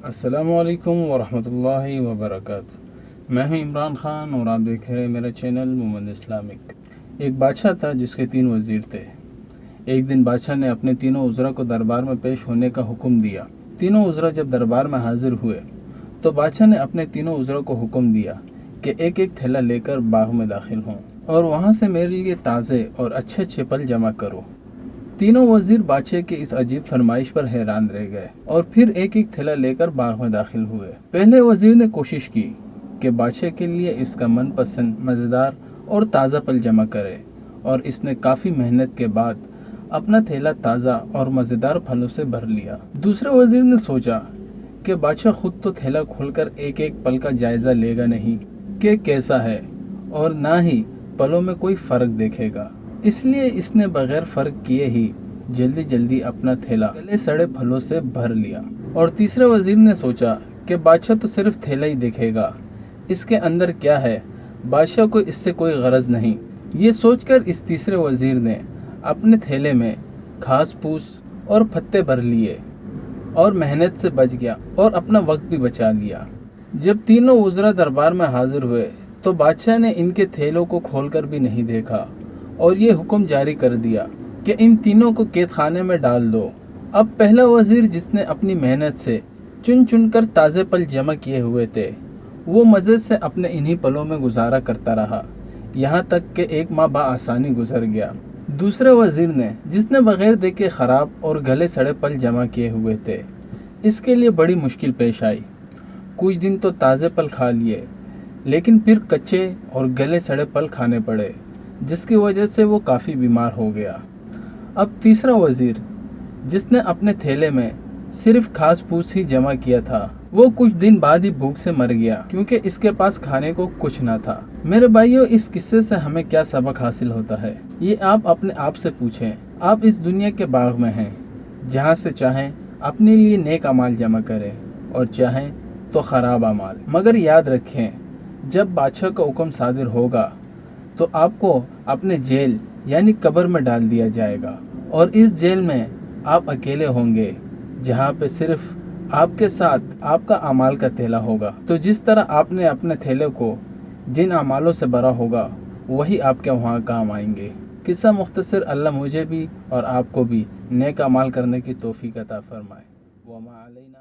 السلام علیکم ورحمۃ اللہ وبرکاتہ۔ میں ہوں عمران خان اور آپ دیکھ رہے ہیں میرا چینل محمد اسلامک۔ ایک بادشاہ تھا جس کے 3 وزیر تھے۔ ایک دن بادشاہ نے اپنے تینوں وزراء کو دربار میں پیش ہونے کا حکم دیا۔ تینوں وزراء جب دربار میں حاضر ہوئے تو بادشاہ نے اپنے تینوں وزراء کو حکم دیا کہ ایک ایک تھیلا لے کر باغ میں داخل ہوں اور وہاں سے میرے لیے تازے اور اچھے پھل جمع کرو۔ تینوں وزیر بادشاہ کی اس عجیب فرمائش پر حیران رہ گئے اور پھر ایک ایک تھیلا لے کر باغ میں داخل ہوئے۔ پہلے وزیر نے کوشش کی کہ بادشاہ کے لیے اس کا من پسند مزیدار اور تازہ پھل جمع کرے، اور اس نے کافی محنت کے بعد اپنا تھیلا تازہ اور مزیدار پھلوں سے بھر لیا۔ دوسرے وزیر نے سوچا کہ بادشاہ خود تو تھیلا کھول کر ایک ایک پھل کا جائزہ لے گا نہیں کہ کیسا ہے، اور نہ ہی پھلوں میں کوئی فرق دیکھے گا، اس لیے اس نے بغیر فرق کیے ہی جلدی اپنا تھیلا گلے سڑے پھلوں سے بھر لیا۔ اور تیسرے وزیر نے سوچا کہ بادشاہ تو صرف تھیلا ہی دیکھے گا، اس کے اندر کیا ہے، بادشاہ کو اس سے کوئی غرض نہیں۔ یہ سوچ کر اس تیسرے وزیر نے اپنے تھیلے میں گھاس پھوس اور پتے بھر لیے اور محنت سے بچ گیا اور اپنا وقت بھی بچا لیا۔ جب تینوں وزراء دربار میں حاضر ہوئے تو بادشاہ نے ان کے تھیلوں کو کھول کر بھی نہیں دیکھا اور یہ حکم جاری کر دیا کہ ان تینوں کو قید خانے میں ڈال دو۔ اب پہلا وزیر جس نے اپنی محنت سے چن کر تازے پھل جمع کیے ہوئے تھے، وہ مزے سے اپنے انہی پھلوں میں گزارا کرتا رہا، یہاں تک کہ 1 ماہ بآسانی گزر گیا۔ دوسرے وزیر نے جس نے بغیر دیکھے خراب اور گلے سڑے پھل جمع کیے ہوئے تھے، اس کے لیے بڑی مشکل پیش آئی۔ کچھ دن تو تازے پھل کھا لیے، لیکن پھر کچے اور گلے سڑے پھل کھانے پڑے، جس کی وجہ سے وہ کافی بیمار ہو گیا۔ اب تیسرا وزیر جس نے اپنے تھیلے میں صرف گھاس پھوس ہی جمع کیا تھا، وہ کچھ دن بعد ہی بھوک سے مر گیا کیونکہ اس کے پاس کھانے کو کچھ نہ تھا۔ میرے بھائیوں، اس قصے سے ہمیں کیا سبق حاصل ہوتا ہے، یہ آپ اپنے آپ سے پوچھیں۔ آپ اس دنیا کے باغ میں ہیں جہاں سے چاہیں اپنے لیے نیک اعمال جمع کریں اور چاہیں تو خراب اعمال، مگر یاد رکھیں جب بادشاہ کا حکم صادر ہوگا تو آپ کو اپنے جیل یعنی قبر میں ڈال دیا جائے گا، اور اس جیل میں آپ اکیلے ہوں گے جہاں پہ صرف آپ کے ساتھ آپ کا اعمال کا تھیلا ہوگا۔ تو جس طرح آپ نے اپنے تھیلے کو جن اعمالوں سے بھرا ہوگا وہی آپ کے وہاں کام آئیں گے۔ قصہ مختصر، اللہ مجھے بھی اور آپ کو بھی نیک اعمال کرنے کی توفیق عطا فرمائے۔ وما علینا